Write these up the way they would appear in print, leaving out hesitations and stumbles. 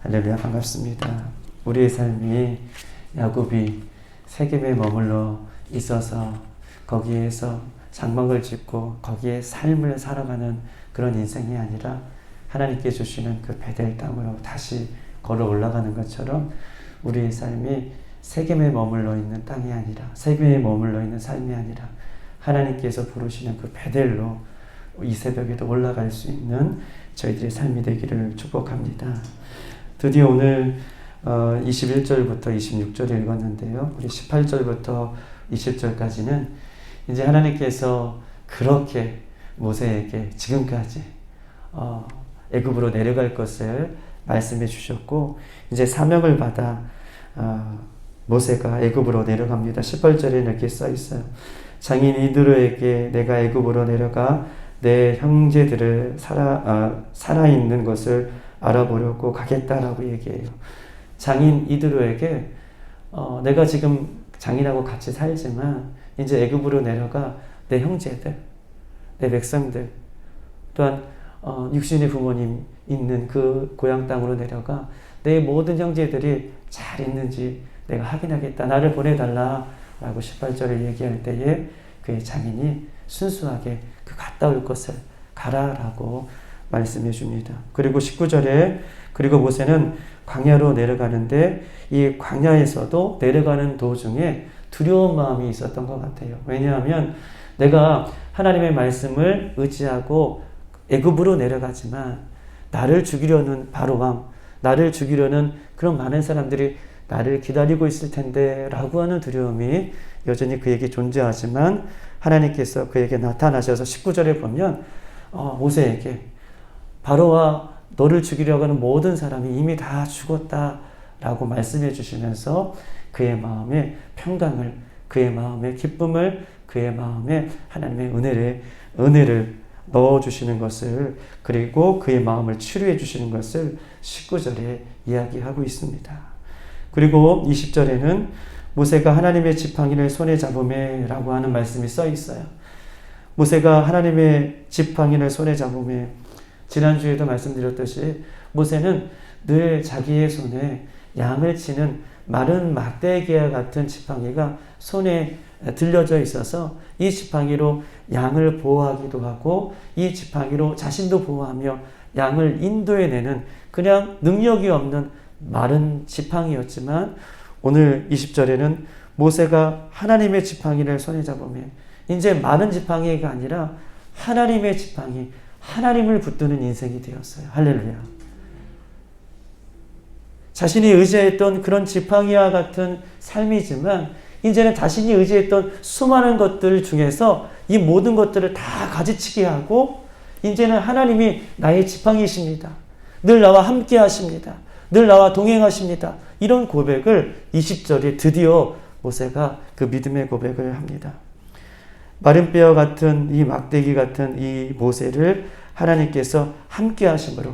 할렐루야, 반갑습니다. 우리의 삶이 야곱이 세겜에 머물러 있어서 거기에서 장막을 짓고 거기에 삶을 살아가는 그런 인생이 아니라 하나님께 주시는 그 베델 땅으로 다시 걸어 올라가는 것처럼 우리의 삶이 세겜에 머물러 있는 땅이 아니라, 세겜에 머물러 있는 삶이 아니라 하나님께서 부르시는 그 베델로 이 새벽에도 올라갈 수 있는 저희들의 삶이 되기를 축복합니다. 드디어 오늘 21절부터 26절 읽었는데요. 우리 18절부터 20절까지는 이제 하나님께서 그렇게 모세에게 지금까지 애굽으로 내려갈 것을 말씀해 주셨고, 이제 사명을 받아 모세가 애굽으로 내려갑니다. 18절에 이렇게 써 있어요. 장인 이드로에게 내가 애굽으로 내려가 내 형제들을 살아있는 것을 알아보려고 가겠다라고 얘기해요. 장인 이드로에게 내가 지금 장인하고 같이 살지만 이제 애굽으로 내려가 내 형제들, 내 백성들, 또한 육신의 부모님 있는 그 고향 땅으로 내려가 내 모든 형제들이 잘 있는지 내가 확인하겠다. 나를 보내달라 라고 18절을 얘기할 때에 그의 장인이 순수하게 그 갔다 올 것을 가라라고 말씀해 줍니다. 그리고 19절에 그리고 모세는 광야로 내려가는데 이 광야에서도 내려가는 도중에 두려운 마음이 있었던 것 같아요. 왜냐하면 내가 하나님의 말씀을 의지하고 애굽으로 내려가지만 나를 죽이려는 바로왕, 나를 죽이려는 그런 많은 사람들이 나를 기다리고 있을 텐데 라고 하는 두려움이 여전히 그에게 존재하지만 하나님께서 그에게 나타나셔서 19절에 보면 모세에게 바로와 너를 죽이려고 하는 모든 사람이 이미 다 죽었다라고 말씀해 주시면서 그의 마음에 평강을, 그의 마음에 기쁨을, 그의 마음에 하나님의 은혜를 넣어주시는 것을, 그리고 그의 마음을 치료해 주시는 것을 19절에 이야기하고 있습니다. 그리고 20절에는 모세가 하나님의 지팡이를 손에 잡으매 라고 하는 말씀이 써 있어요. 모세가 하나님의 지팡이를 손에 잡으매, 지난주에도 말씀드렸듯이 모세는 늘 자기의 손에 양을 치는 마른 막대기와 같은 지팡이가 손에 들려져 있어서 이 지팡이로 양을 보호하기도 하고 이 지팡이로 자신도 보호하며 양을 인도해내는 그냥 능력이 없는 마른 지팡이였지만 오늘 20절에는 모세가 하나님의 지팡이를 손에 잡으면 이제 마른 지팡이가 아니라 하나님의 지팡이, 하나님을 붙드는 인생이 되었어요. 할렐루야. 자신이 의지했던 그런 지팡이와 같은 삶이지만 이제는 자신이 의지했던 수많은 것들 중에서 이 모든 것들을 다 가지치게 하고 이제는 하나님이 나의 지팡이십니다. 늘 나와 함께 하십니다. 늘 나와 동행하십니다. 이런 고백을 20절에 드디어 모세가 그 믿음의 고백을 합니다. 마른 뼈 같은 이 막대기 같은 이 모세를 하나님께서 함께 하심으로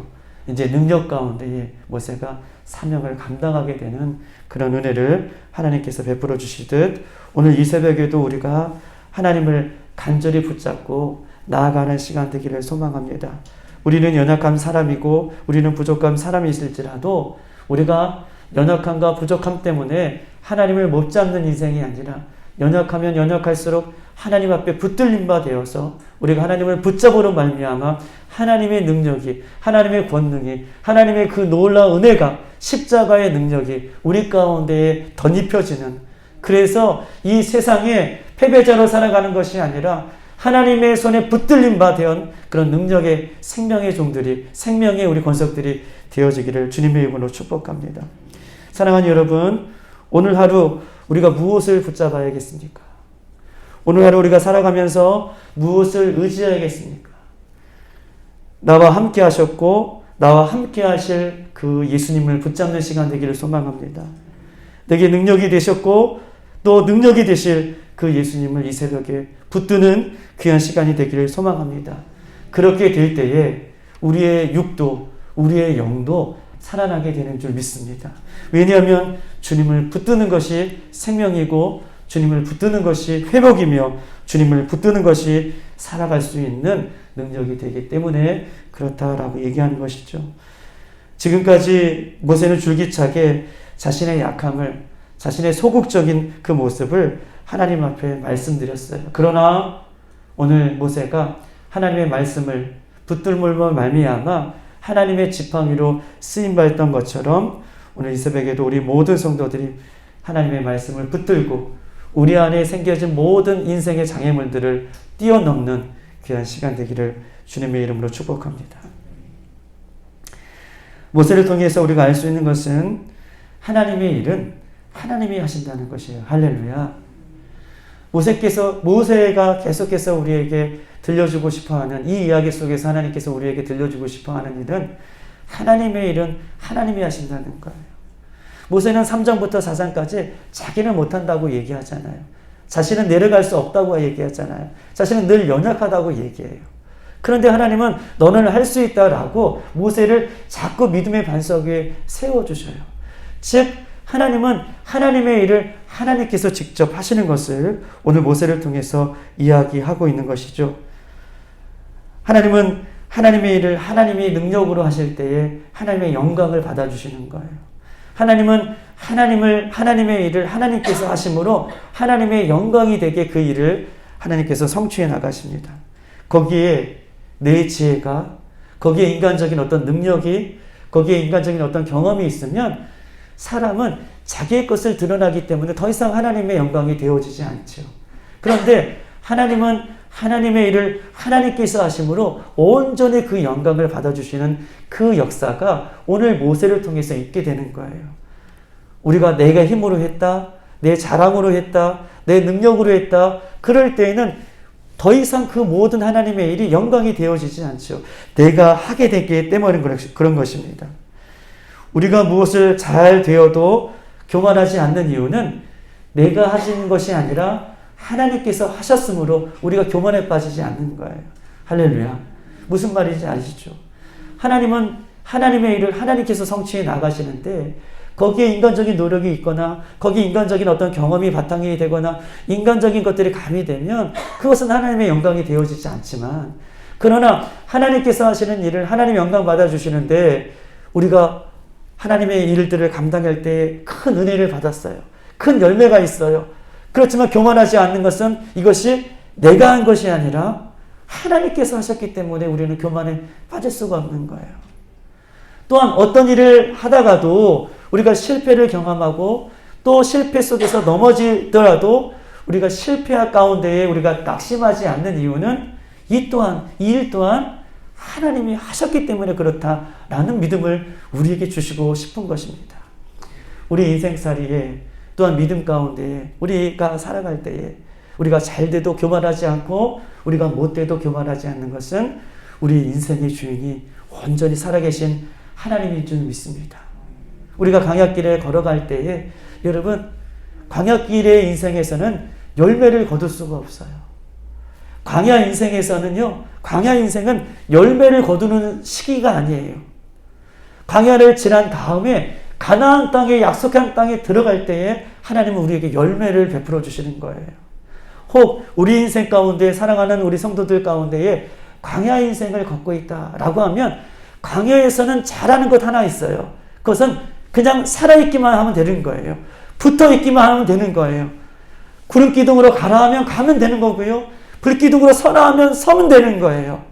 이제 능력 가운데에 모세가 사명을 감당하게 되는 그런 은혜를 하나님께서 베풀어 주시듯 오늘 이 새벽에도 우리가 하나님을 간절히 붙잡고 나아가는 시간 되기를 소망합니다. 우리는 연약한 사람이고 우리는 부족한 사람이 있을지라도 우리가 연약함과 부족함 때문에 하나님을 못 잡는 인생이 아니라 연약하면 연약할수록 하나님 앞에 붙들림 바 되어서 우리가 하나님을 붙잡으로 말미암아 하나님의 능력이, 하나님의 권능이, 하나님의 그 놀라운 은혜가, 십자가의 능력이 우리 가운데에 덧입혀지는, 그래서 이 세상에 패배자로 살아가는 것이 아니라 하나님의 손에 붙들림 바 되온 그런 능력의 생명의 종들이, 생명의 우리 권속들이 되어지기를 주님의 이름으로 축복합니다. 사랑하는 여러분, 오늘 하루 우리가 무엇을 붙잡아야겠습니까? 오늘 하루 우리가 살아가면서 무엇을 의지해야겠습니까? 나와 함께 하셨고 나와 함께 하실 그 예수님을 붙잡는 시간 되기를 소망합니다. 내게 능력이 되셨고 또 능력이 되실 그 예수님을 이 새벽에 붙드는 귀한 시간이 되기를 소망합니다. 그렇게 될 때에 우리의 육도, 우리의 영도 살아나게 되는 줄 믿습니다. 왜냐하면 주님을 붙드는 것이 생명이고 주님을 붙드는 것이 회복이며 주님을 붙드는 것이 살아갈 수 있는 능력이 되기 때문에 그렇다라고 얘기하는 것이죠. 지금까지 모세는 줄기차게 자신의 약함을, 자신의 소극적인 그 모습을 하나님 앞에 말씀드렸어요. 그러나 오늘 모세가 하나님의 말씀을 붙들므로 말미암아 하나님의 지팡이로 쓰임받았던 것처럼 오늘 이 새벽에도 우리 모든 성도들이 하나님의 말씀을 붙들고 우리 안에 생겨진 모든 인생의 장애물들을 뛰어넘는 귀한 시간 되기를 주님의 이름으로 축복합니다. 모세를 통해서 우리가 알 수 있는 것은 하나님의 일은 하나님이 하신다는 것이에요. 할렐루야. 모세가 계속해서 우리에게 들려주고 싶어하는 이 이야기 속에서 하나님께서 우리에게 들려주고 싶어하는 일은 하나님의 일은 하나님이 하신다는 거예요. 모세는 3장부터 4장까지 자기는 못한다고 얘기하잖아요. 자신은 내려갈 수 없다고 얘기하잖아요. 자신은 늘 연약하다고 얘기해요. 그런데 하나님은 너는 할 수 있다라고 모세를 자꾸 믿음의 반석 위에 세워주셔요. 즉 하나님은 하나님의 일을 하나님께서 직접 하시는 것을 오늘 모세를 통해서 이야기하고 있는 것이죠. 하나님은 하나님의 일을 하나님이 능력으로 하실 때에 하나님의 영광을 받아주시는 거예요. 하나님은 하나님의 일을 하나님께서 하심으로 하나님의 영광이 되게 그 일을 하나님께서 성취해 나가십니다. 거기에 내 지혜가, 거기에 인간적인 어떤 능력이, 거기에 인간적인 어떤 경험이 있으면 사람은 자기의 것을 드러나기 때문에 더 이상 하나님의 영광이 되어지지 않죠. 그런데 하나님은 하나님의 일을 하나님께서 하심으로 온전히 그 영광을 받아주시는 그 역사가 오늘 모세를 통해서 있게 되는 거예요. 우리가 내가 힘으로 했다, 내 자랑으로 했다, 내 능력으로 했다, 그럴 때에는 더 이상 그 모든 하나님의 일이 영광이 되어지지 않죠. 내가 하게 되기 때문에 그런 것입니다. 우리가 무엇을 잘 되어도 교만하지 않는 이유는 내가 하신 것이 아니라 하나님께서 하셨으므로 우리가 교만에 빠지지 않는 거예요. 할렐루야. 무슨 말인지 아시죠? 하나님은 하나님의 일을 하나님께서 성취해 나가시는데 거기에 인간적인 노력이 있거나 거기에 인간적인 어떤 경험이 바탕이 되거나 인간적인 것들이 가미되면 그것은 하나님의 영광이 되어지지 않지만, 그러나 하나님께서 하시는 일을 하나님 영광 받아주시는데 우리가 하나님의 일들을 감당할 때 큰 은혜를 받았어요. 큰 열매가 있어요. 그렇지만 교만하지 않는 것은 이것이 내가 한 것이 아니라 하나님께서 하셨기 때문에 우리는 교만에 빠질 수가 없는 거예요. 또한 어떤 일을 하다가도 우리가 실패를 경험하고 또 실패 속에서 넘어지더라도 우리가 실패 가운데에 우리가 낙심하지 않는 이유는 이 일 또한 하나님이 하셨기 때문에 그렇다라는 믿음을 우리에게 주시고 싶은 것입니다. 우리 인생살이에 또한 믿음 가운데 우리가 살아갈 때에 우리가 잘 돼도 교만하지 않고 우리가 못 돼도 교만하지 않는 것은 우리 인생의 주인이 온전히 살아계신 하나님인 줄 믿습니다. 우리가 광야길에 걸어갈 때에 여러분, 광야길의 인생에서는 열매를 거둘 수가 없어요. 광야 인생은 열매를 거두는 시기가 아니에요. 광야를 지난 다음에 가나안 땅에, 약속한 땅에 들어갈 때에 하나님은 우리에게 열매를 베풀어 주시는 거예요. 혹 우리 인생 가운데 사랑하는 우리 성도들 가운데에 광야 인생을 걷고 있다라고 하면 광야에서는 잘하는 것 하나 있어요. 그것은 그냥 살아있기만 하면 되는 거예요. 붙어있기만 하면 되는 거예요. 구름기둥으로 가라 하면 가면 되는 거고요. 불기둥으로 서라 하면 서면 되는 거예요.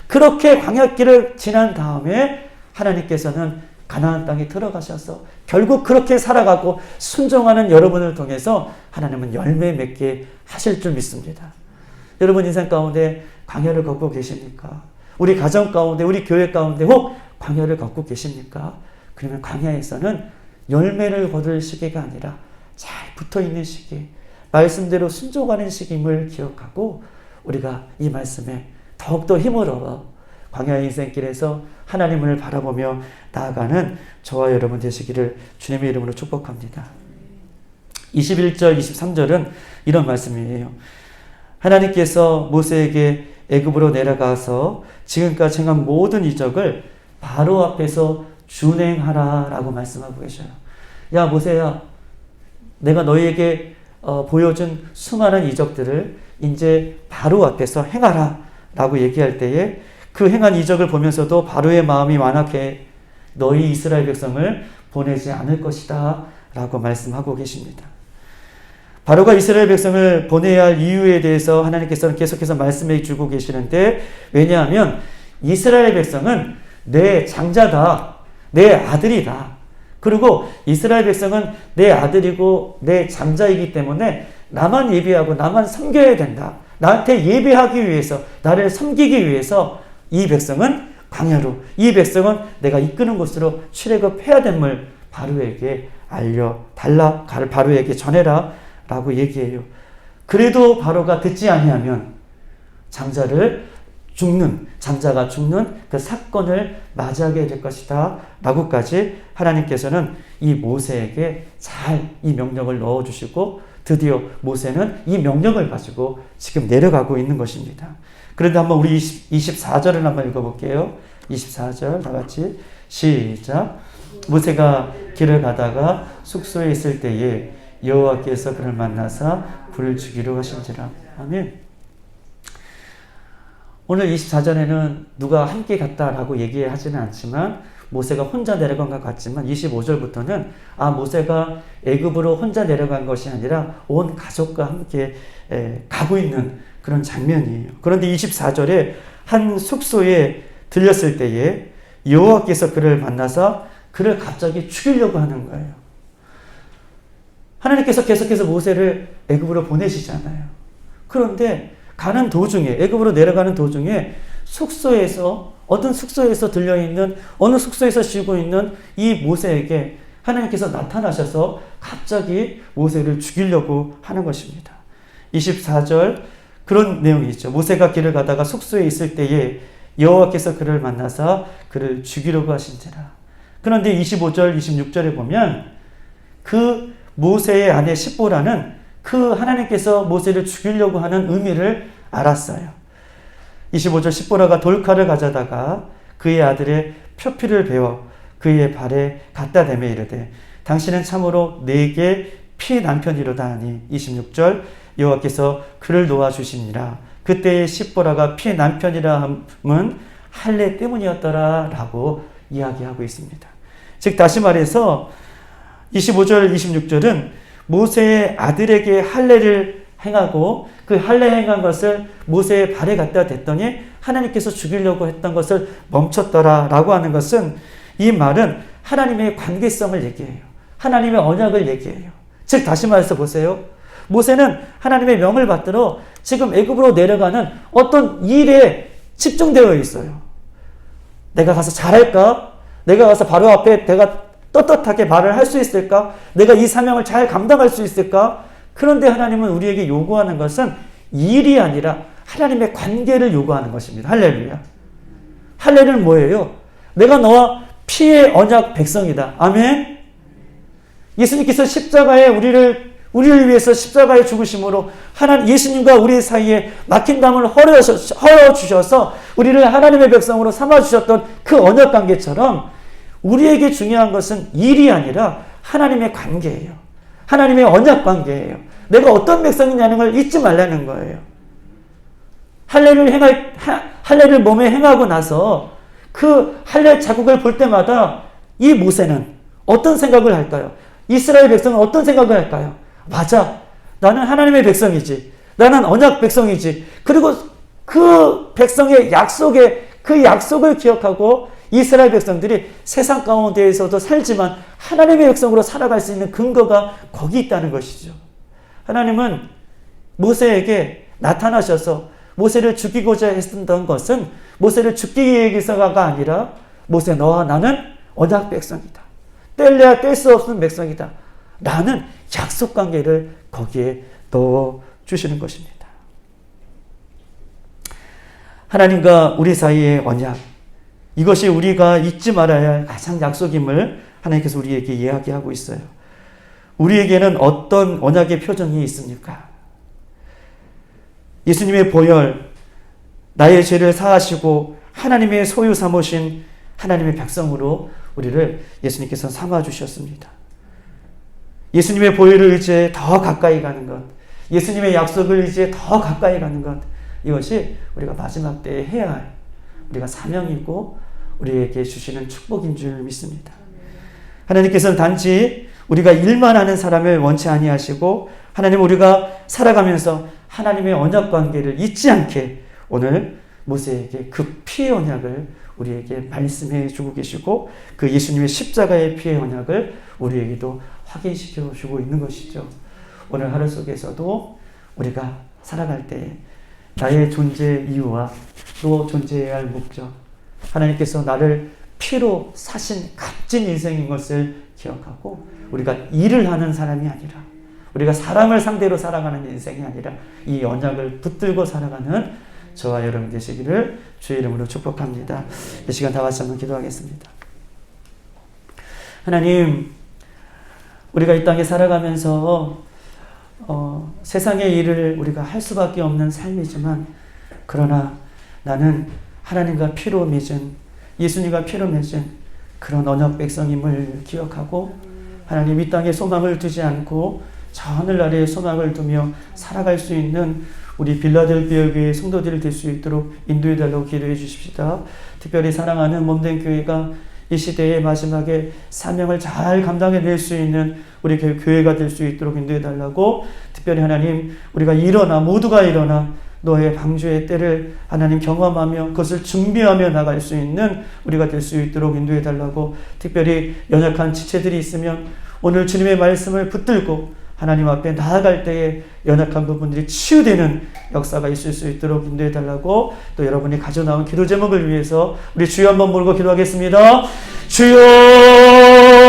그렇게 광야길을 지난 다음에 하나님께서는 가나안 땅에 들어가셔서 결국 그렇게 살아가고 순종하는 여러분을 통해서 하나님은 열매 맺게 하실 줄 믿습니다. 여러분 인생 가운데 광야를 걷고 계십니까? 우리 가정 가운데, 우리 교회 가운데 혹 광야를 걷고 계십니까? 그러면 광야에서는 열매를 거둘 시기가 아니라 잘 붙어있는 시기, 말씀대로 순종하는 시기임을 기억하고 우리가 이 말씀에 더욱더 힘을 얻어 광야 인생길에서 하나님을 바라보며 나아가는 저와 여러분 되시기를 주님의 이름으로 축복합니다. 21절, 23절은 이런 말씀이에요. 하나님께서 모세에게 애굽으로 내려가서 지금까지 행한 모든 이적을 바로 앞에서 준행하라 라고 말씀하고 계셔요. 야 모세야, 내가 너희에게 보여준 수많은 이적들을 이제 바로 앞에서 행하라 라고 얘기할 때에 그 행한 이적을 보면서도 바로의 마음이 완악해 너희 이스라엘 백성을 보내지 않을 것이다 라고 말씀하고 계십니다. 바로가 이스라엘 백성을 보내야 할 이유에 대해서 하나님께서는 계속해서 말씀해 주고 계시는데, 왜냐하면 이스라엘 백성은 내 장자다, 내 아들이다. 그리고 이스라엘 백성은 내 아들이고 내 장자이기 때문에 나만 예배하고 나만 섬겨야 된다. 나한테 예배하기 위해서, 나를 섬기기 위해서 이 백성은 광야로, 이 백성은 내가 이끄는 곳으로 출애굽해야 됨을 바로에게 알려달라, 바로에게 전해라 라고 얘기해요. 그래도 바로가 듣지 아니하면 장자가 죽는 그 사건을 맞이하게 될 것이다 라고까지 하나님께서는 이 모세에게 잘 이 명령을 넣어주시고, 드디어 모세는 이 명령을 가지고 지금 내려가고 있는 것입니다. 그런데 한번 우리 24절을 한번 읽어볼게요. 24절 다 같이 시작. 모세가 길을 가다가 숙소에 있을 때에 여호와께서 그를 만나사 불을 주기로 하신지라. 아멘. 오늘 24절에는 누가 함께 갔다라고 얘기하지는 않지만 모세가 혼자 내려간 것 같지만 25절부터는 모세가 애굽으로 혼자 내려간 것이 아니라 온 가족과 함께 가고 있는 그런 장면이에요. 그런데 24절에 한 숙소에 들렸을 때에 여호와께서 그를 만나서 그를 갑자기 죽이려고 하는 거예요. 하나님께서 계속해서 모세를 애굽으로 보내시잖아요. 그런데 가는 도중에, 애굽으로 내려가는 도중에 어떤 숙소에서 들려있는, 어느 숙소에서 쉬고 있는 이 모세에게 하나님께서 나타나셔서 갑자기 모세를 죽이려고 하는 것입니다. 24절 그런 내용이 있죠. 모세가 길을 가다가 숙소에 있을 때에 여호와께서 그를 만나사 그를 죽이려고 하신지라. 그런데 25절, 26절에 보면 그 모세의 아내 십보라는 그 하나님께서 모세를 죽이려고 하는 의미를 알았어요. 25절 십보라가 돌칼을 가져다가 그의 아들의 표피를 베어 그의 발에 갖다 대매 이르되 당신은 참으로 내게 피 남편이로다 하니 26절 여호와께서 그를 놓아주시니라. 그때의 십보라가 피 남편이라 함은 할례 때문이었더라 라고 이야기하고 있습니다. 즉 다시 말해서 25절 26절은 모세의 아들에게 할례를 행하고 그 할례 행한 것을 모세의 발에 갖다 댔더니 하나님께서 죽이려고 했던 것을 멈췄더라 라고 하는 것은, 이 말은 하나님의 관계성을 얘기해요. 하나님의 언약을 얘기해요. 즉 다시 말해서 보세요. 모세는 하나님의 명을 받들어 지금 애굽으로 내려가는 어떤 일에 집중되어 있어요. 내가 가서 잘할까? 내가 가서 바로 앞에 내가 떳떳하게 말을 할 수 있을까? 내가 이 사명을 잘 감당할 수 있을까? 그런데 하나님은 우리에게 요구하는 것은 일이 아니라 하나님의 관계를 요구하는 것입니다. 할렐루야. 할례는 뭐예요? 내가 너와 피의 언약 백성이다. 아멘. 예수님께서 십자가에 우리를 위해서 십자가에 죽으심으로 예수님과 우리 사이에 막힌 담을 헐어주셔서 우리를 하나님의 백성으로 삼아주셨던 그 언약 관계처럼 우리에게 중요한 것은 일이 아니라 하나님의 관계예요. 하나님의 언약 관계예요. 내가 어떤 백성이냐는 걸 잊지 말라는 거예요. 할례를 몸에 행하고 나서 그 할례 자국을 볼 때마다 이 모세는 어떤 생각을 할까요? 이스라엘 백성은 어떤 생각을 할까요? 맞아. 나는 하나님의 백성이지. 나는 언약 백성이지. 그리고 그 백성의 그 약속을 기억하고 이스라엘 백성들이 세상 가운데에서도 살지만 하나님의 백성으로 살아갈 수 있는 근거가 거기 있다는 것이죠. 하나님은 모세에게 나타나셔서 모세를 죽이고자 했던 것은 모세를 죽기 위해서가 아니라 모세 너와 나는 언약 백성이다. 뗄래야 뗄 수 없는 백성이다. 라는 약속 관계를 거기에 넣어주시는 것입니다. 하나님과 우리 사이의 언약, 이것이 우리가 잊지 말아야 할 가장 약속임을 하나님께서 우리에게 이야기하고 있어요. 우리에게는 어떤 언약의 표정이 있습니까? 예수님의 보혈, 나의 죄를 사하시고 하나님의 소유 삼으신 하나님의 백성으로 우리를 예수님께서 삼아주셨습니다. 예수님의 보혈을 의지해 더 가까이 가는 것, 예수님의 약속을 의지해 더 가까이 가는 것, 이것이 우리가 마지막 때에 해야 할 우리가 사명이고 우리에게 주시는 축복인 줄 믿습니다. 하나님께서는 단지 우리가 일만 하는 사람을 원치 아니하시고 하나님 우리가 살아가면서 하나님의 언약 관계를 잊지 않게 오늘 모세에게 그 피의 언약을 우리에게 말씀해 주고 계시고 그 예수님의 십자가의 피의 언약을 우리에게도 확인시켜 주고 있는 것이죠. 오늘 하루 속에서도 우리가 살아갈 때 나의 존재 이유와 또 존재해야 할 목적, 하나님께서 나를 피로 사신 값진 인생인 것을 기억하고 우리가 일을 하는 사람이 아니라 우리가 사람을 상대로 살아가는 인생이 아니라 이 언약을 붙들고 살아가는 저와 여러분 되시기를 주의 이름으로 축복합니다. 이 시간 다 같이 한번 기도하겠습니다. 하나님, 우리가 이 땅에 살아가면서 세상의 일을 우리가 할 수밖에 없는 삶이지만 그러나 나는 하나님과 피로 맺은 예수님과 피로 맺은 그런 언약 백성임을 기억하고 하나님 이 땅에 소망을 두지 않고 저 하늘나라에 소망을 두며 살아갈 수 있는 우리 빌라델비아 교회 성도들이 될 수 있도록 인도해 달라고 기도해 주십시다. 특별히 사랑하는 몸된 교회가 이 시대의 마지막에 사명을 잘 감당해낼 수 있는 우리 교회가 될 수 있도록 인도해 달라고, 특별히 하나님 우리가 모두가 일어나 너의 방주의 때를 하나님 경험하며 그것을 준비하며 나갈 수 있는 우리가 될 수 있도록 인도해 달라고, 특별히 연약한 지체들이 있으면 오늘 주님의 말씀을 붙들고 하나님 앞에 나아갈 때에 연약한 부분들이 치유되는 역사가 있을 수 있도록 인도해 달라고, 또 여러분이 가져나온 기도 제목을 위해서 우리 주여 한번 모르고 기도하겠습니다. 주여